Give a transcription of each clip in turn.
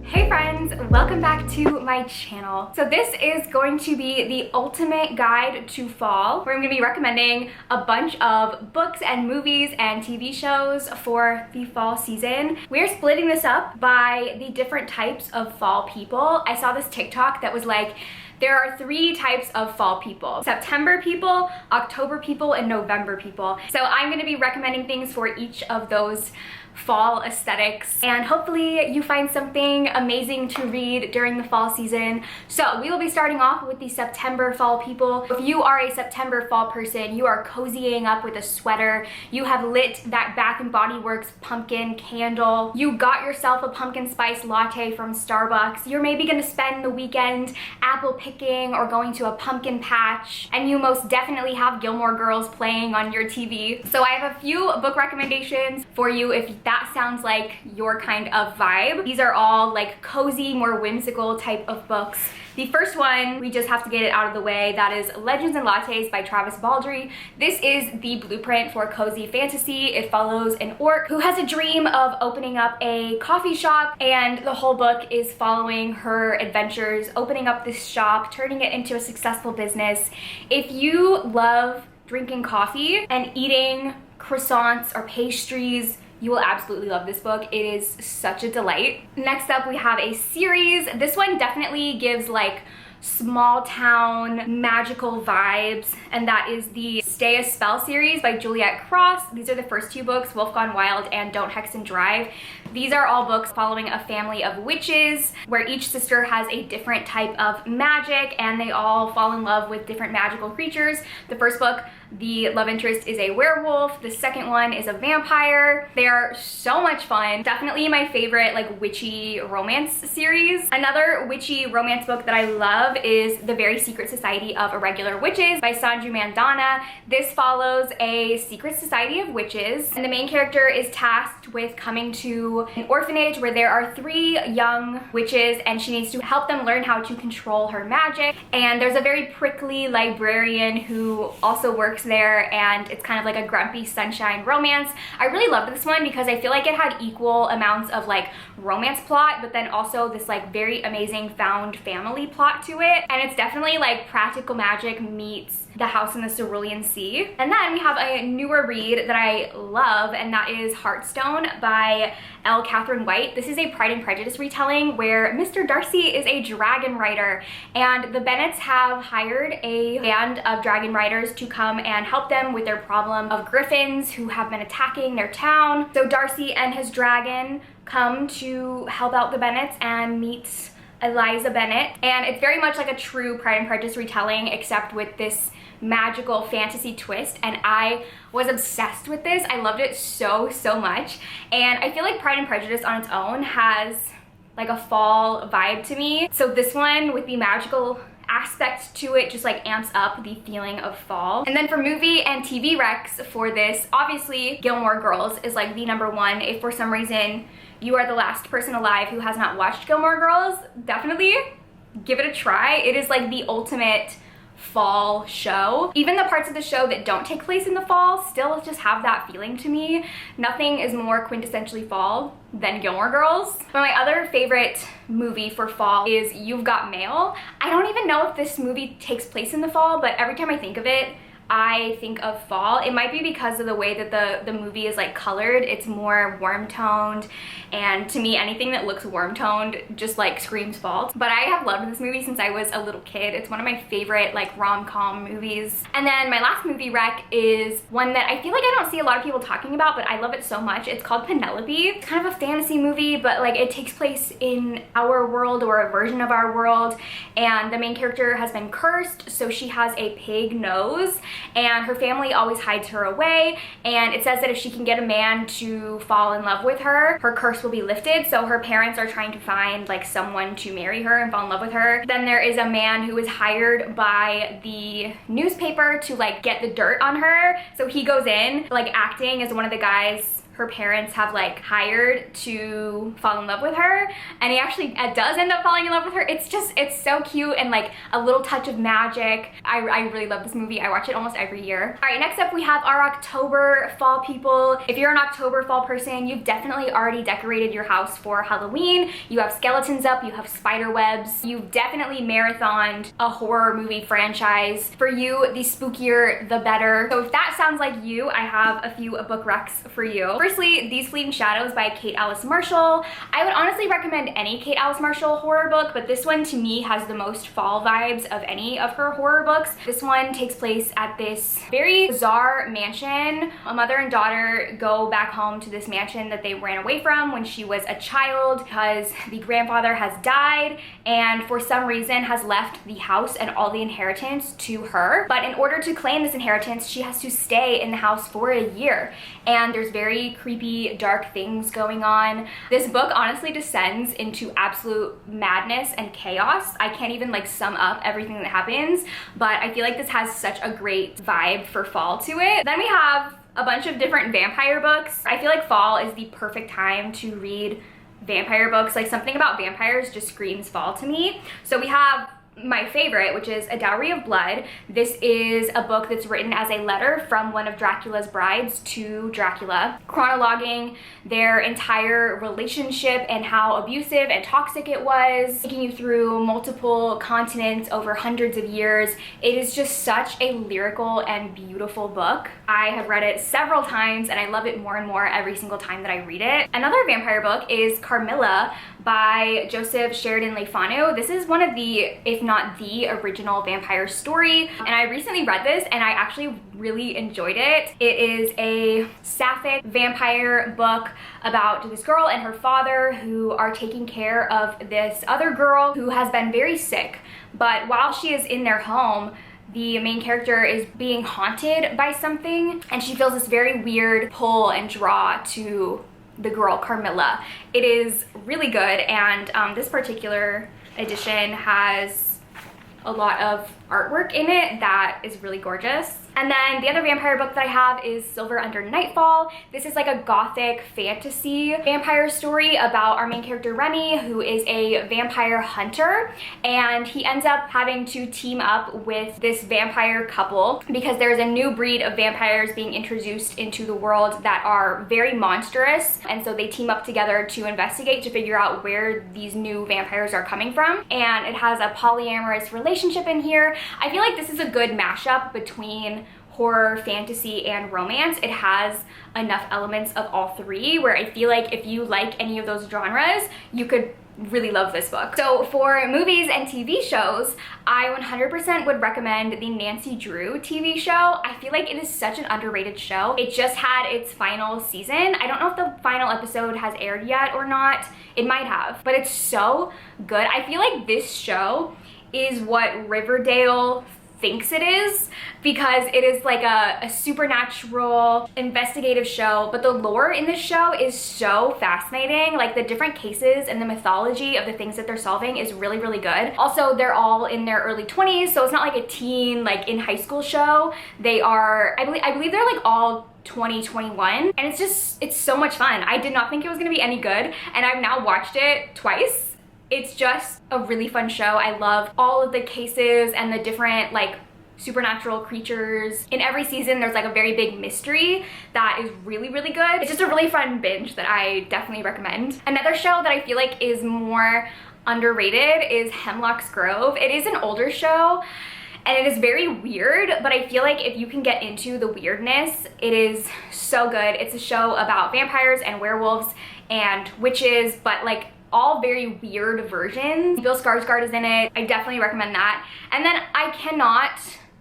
Hey friends, welcome back to my channel. So this is going to be the ultimate guide to fall, where I'm going to be recommending a bunch of books and movies and TV shows for the fall season. We're splitting this up by the different types of fall people. I saw this TikTok that was like, there are 3 types of fall people: September people, October people, and November people. So I'm going to be recommending things for each of those fall aesthetics, and hopefully you find something amazing to read during the fall season. So we will be starting off with the September fall people. If you are a September fall person, you are cozying up with a sweater, you have lit that Bath & Body Works pumpkin candle, you got yourself a pumpkin spice latte from Starbucks, you're maybe gonna spend the weekend apple picking or going to a pumpkin patch, and you most definitely have Gilmore Girls playing on your TV. So I have a few book recommendations for you if that sounds like your kind of vibe. These are all like cozy, more whimsical type of books. The first one, we just have to get it out of the way, that is Legends and Lattes by Travis Baldree. This is the blueprint for cozy fantasy. It follows an orc who has a dream of opening up a coffee shop, and the whole book is following her adventures, opening up this shop, turning it into a successful business. If you love drinking coffee and eating croissants or pastries, you will absolutely love this book. It is such a delight. Next up, we have a series. This one definitely gives like small town magical vibes, and that is the Stay a Spell series by Juliet Cross. These are the first 2 books, Wolf Gone Wild and Don't Hex and Drive. These are all books following a family of witches where each sister has a different type of magic and they all fall in love with different magical creatures. The first book, the love interest is a werewolf. The second one is a vampire. They are so much fun. Definitely my favorite like witchy romance series. Another witchy romance book that I love is The Very Secret Society of Irregular Witches by Sanju Mandana. This follows a secret society of witches, and the main character is tasked with coming to an orphanage where there are 3 young witches, and she needs to help them learn how to control her magic. And there's a very prickly librarian who also works there, and it's kind of like a grumpy sunshine romance. I really loved this one because I feel like it had equal amounts of like romance plot, but then also this like very amazing found family plot to it. And it's definitely like practical magic meets The House in the Cerulean Sea. And then we have a newer read that I love, and that is Heartstone by L. Catherine White. This is a Pride and Prejudice retelling where Mr. Darcy is a dragon rider, and the Bennets have hired a band of dragon riders to come and help them with their problem of griffins who have been attacking their town. So Darcy and his dragon come to help out the Bennets and meet Eliza Bennet, and it's very much like a true Pride and Prejudice retelling except with this magical fantasy twist, and I was obsessed with this. I loved it so much, and I feel like Pride and Prejudice on its own has like a fall vibe to me, so this one with the magical aspect to it just like amps up the feeling of fall. And then for movie and TV recs for this, obviously Gilmore Girls is like the #1. If for some reason you are the last person alive who has not watched Gilmore Girls, definitely give it a try. It is like the ultimate fall show. Even the parts of the show that don't take place in the fall still just have that feeling to me. Nothing is more quintessentially fall than Gilmore Girls. But my other favorite movie for fall is You've Got Mail. I don't even know if this movie takes place in the fall, but every time I think of it, I think of fall. It might be because of the way that the movie is like colored. It's more warm toned, and to me anything that looks warm toned just like screams fall. But I have loved this movie since I was a little kid. It's one of my favorite like rom-com movies. And then my last movie rec is one that I feel like I don't see a lot of people talking about, but I love it so much. It's called Penelope. It's kind of a fantasy movie, but like it takes place in our world or a version of our world, and the main character has been cursed, so she has a pig nose, and her family always hides her away, and it says that if she can get a man to fall in love with her, her curse will be lifted. So her parents are trying to find like someone to marry her and fall in love with her. Then there is a man who is hired by the newspaper to like get the dirt on her, so he goes in like acting as one of the guys her parents have like hired to fall in love with her, and he actually does end up falling in love with her. It's so cute and like a little touch of magic. I really love this movie. I watch it almost every year. All right, next up we have our October fall people. If you're an October fall person, you've definitely already decorated your house for Halloween. You have skeletons up, you have spider webs. You've definitely marathoned a horror movie franchise. For you, the spookier, the better. So if that sounds like you, I have a few book recs for you. Firstly, These Fleeting Shadows by Kate Alice Marshall. I would honestly recommend any Kate Alice Marshall horror book, but this one to me has the most fall vibes of any of her horror books. This one takes place at this very bizarre mansion. A mother and daughter go back home to this mansion that they ran away from when she was a child because the grandfather has died and for some reason has left the house and all the inheritance to her. But in order to claim this inheritance, she has to stay in the house for a year. And there's very creepy, dark things going on. This book honestly descends into absolute madness and chaos. I can't even like sum up everything that happens, but I feel like this has such a great vibe for fall to it. Then we have a bunch of different vampire books. I feel like fall is the perfect time to read vampire books. Like something about vampires just screams fall to me. So we have my favorite, which is A Dowry of Blood. This is a book that's written as a letter from one of Dracula's brides to Dracula, chronologuing their entire relationship and how abusive and toxic it was, taking you through multiple continents over hundreds of years. It is just such a lyrical and beautiful book. I have read it several times and I love it more and more every single time that I read it. Another vampire book is Carmilla by Joseph Sheridan Le Fanu. This is one of the, if not the original vampire story, and I recently read this and I actually really enjoyed it. It is a sapphic vampire book about this girl and her father who are taking care of this other girl who has been very sick. But while she is in their home, the main character is being haunted by something and she feels this very weird pull and draw to the girl Carmilla. It is really good, and this particular edition has a lot of artwork in it that is really gorgeous. And then the other vampire book that I have is Silver Under Nightfall. This is like a gothic fantasy vampire story about our main character Remy, who is a vampire hunter, and he ends up having to team up with this vampire couple because there's a new breed of vampires being introduced into the world that are very monstrous, and so they team up together to investigate to figure out where these new vampires are coming from. And it has a polyamorous relationship in here. I feel like this is a good mashup between horror, fantasy, and romance. It has enough elements of all three where I feel like if you like any of those genres, you could really love this book. So for movies and TV shows, I 100% would recommend the Nancy Drew TV show. I feel like it is such an underrated show. It just had its final season. I don't know if the final episode has aired yet or not. It might have, but it's so good. I feel like this show is what Riverdale thinks it is, because it is like a supernatural investigative show, but the lore in this show is so fascinating. Like the different cases and the mythology of the things that they're solving is really, really good. Also, they're all in their early 20s, so it's not like a teen, like in high school show. They are, I believe they're like all 20, 21, and it's so much fun. I did not think it was gonna be any good, and I've now watched it twice. It's just a really fun show. I love all of the cases and the different like supernatural creatures. In every season, there's like a very big mystery that is really, really good. It's just a really fun binge that I definitely recommend. Another show that I feel like is more underrated is Hemlock's Grove. It is an older show and it is very weird, but I feel like if you can get into the weirdness, it is so good. It's a show about vampires and werewolves and witches, but like all very weird versions. Bill Skarsgård is in it. I definitely recommend that. And then I cannot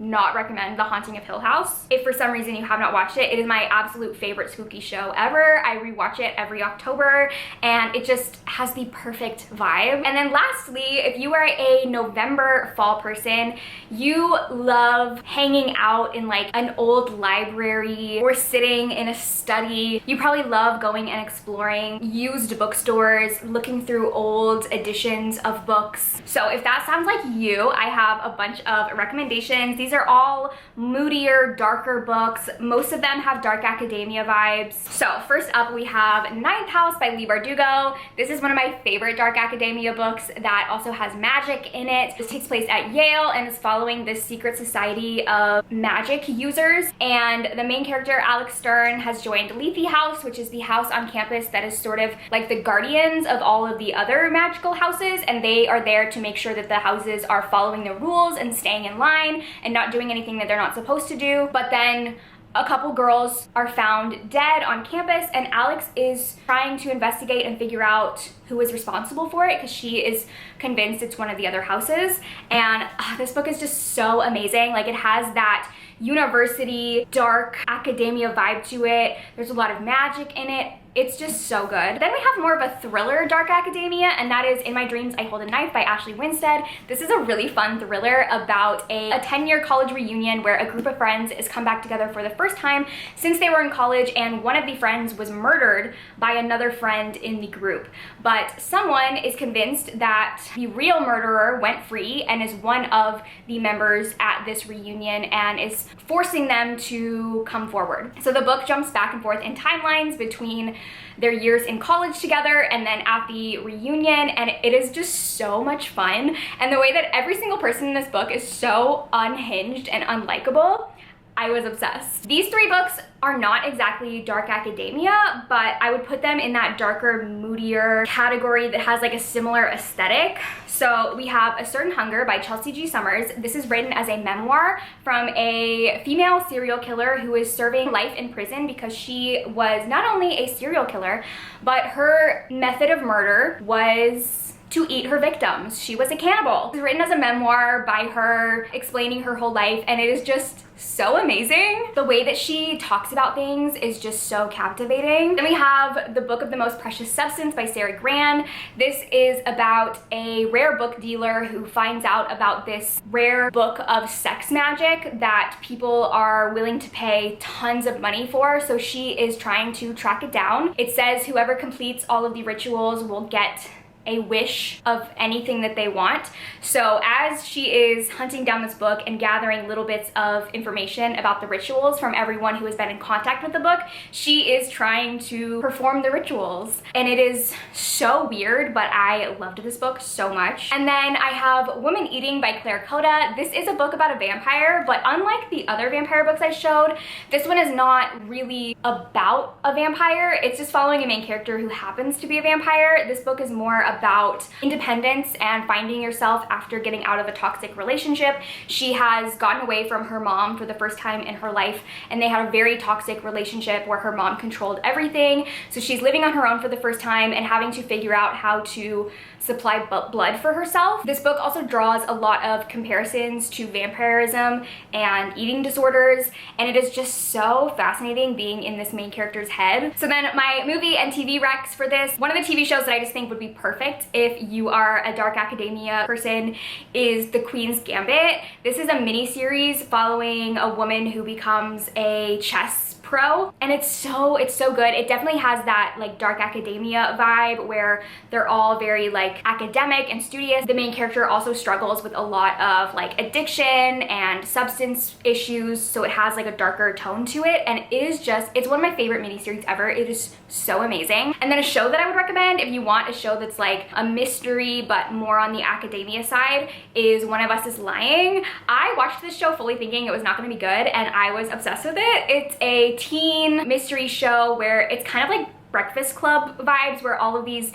not recommend The Haunting of Hill House. If for some reason you have not watched it, it is my absolute favorite spooky show ever. I rewatch it every October and it just has the perfect vibe. And then lastly, if you are a November fall person, you love hanging out in like an old library or sitting in a study. You probably love going and exploring used bookstores, looking through old editions of books. So if that sounds like you, I have a bunch of recommendations. These these are all moodier, darker books. Most of them have dark academia vibes. So first up we have Ninth House by Leigh Bardugo. This is one of my favorite dark academia books that also has magic in it. This takes place at Yale and is following this secret society of magic users. And the main character, Alex Stern, has joined Lethe House, which is the house on campus that is sort of like the guardians of all of the other magical houses, and they are there to make sure that the houses are following the rules and staying in line and not doing anything that they're not supposed to do. But then a couple girls are found dead on campus, and Alex is trying to investigate and figure out who is responsible for it because she is convinced it's one of the other houses. And this book is just so amazing. Like, it has that university dark academia vibe to it. There's a lot of magic in it. It's just so good. Then we have more of a thriller dark academia, and that is In My Dreams I Hold a Knife by Ashley Winstead. This is a really fun thriller about a 10-year college reunion where a group of friends is come back together for the first time since they were in college, and one of the friends was murdered by another friend in the group. But someone is convinced that the real murderer went free and is one of the members at this reunion and is forcing them to come forward. So the book jumps back and forth in timelines between their years in college together and then at the reunion, and it is just so much fun. And the way that every single person in this book is so unhinged and unlikable, I was obsessed. These three books are not exactly dark academia, but I would put them in that darker, moodier category that has like a similar aesthetic. So we have A Certain Hunger by Chelsea G. Summers. This is written as a memoir from a female serial killer who is serving life in prison because she was not only a serial killer, but her method of murder was to eat her victims. She was a cannibal. It's written as a memoir by her explaining her whole life, and it is just so amazing. The way that she talks about things is just so captivating. Then we have The Book of the Most Precious Substance by Sarah Gran. This is about a rare book dealer who finds out about this rare book of sex magic that people are willing to pay tons of money for, so she is trying to track it down. It says whoever completes all of the rituals will get a wish of anything that they want. So as she is hunting down this book and gathering little bits of information about the rituals from everyone who has been in contact with the book, she is trying to perform the rituals. And it is so weird, but I loved this book so much. And then I have Woman Eating by Claire Coda. This is a book about a vampire, but unlike the other vampire books I showed, this one is not really about a vampire. It's just following a main character who happens to be a vampire. This book is more about independence and finding yourself after getting out of a toxic relationship. She has gotten away from her mom for the first time in her life, and they had a very toxic relationship where her mom controlled everything. So she's living on her own for the first time and having to figure out how to supply blood for herself. This book also draws a lot of comparisons to vampirism and eating disorders, and it is just so fascinating being in this main character's head. So then my movie and TV recs for this, one of the TV shows that I just think would be perfect if you are a dark academia person is The Queen's Gambit. This is a mini series following a woman who becomes a chess pro, and it's so good. It definitely has that like dark academia vibe where they're all very like academic and studious. The main character also struggles with a lot of like addiction and substance issues, so it has like a darker tone to it, and it is just, it's one of my favorite miniseries ever. It is so amazing. And then a show that I would recommend if you want a show that's like a mystery but more on the academia side is One of Us is Lying. I watched this show fully thinking it was not going to be good, and I was obsessed with it. It's a teen mystery show where it's kind of like Breakfast Club vibes, where all of these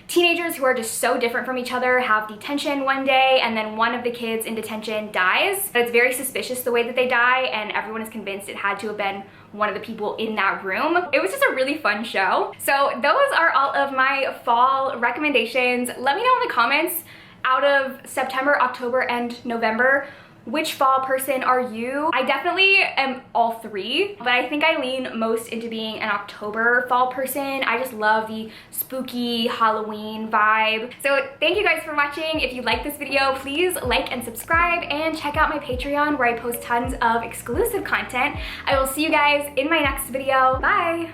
teenagers who are just so different from each other have detention one day, and then one of the kids in detention dies. But it's very suspicious the way that they die, and everyone is convinced it had to have been one of the people in that room. It was just a really fun show. So those are all of my fall recommendations. Let me know in the comments, out of September, October, and November, which fall person are you? I definitely am all three, but I think I lean most into being an October fall person. I just love the spooky Halloween vibe. So thank you guys for watching. If you like this video, please like and subscribe, and check out my Patreon where I post tons of exclusive content. I will see you guys in my next video. Bye!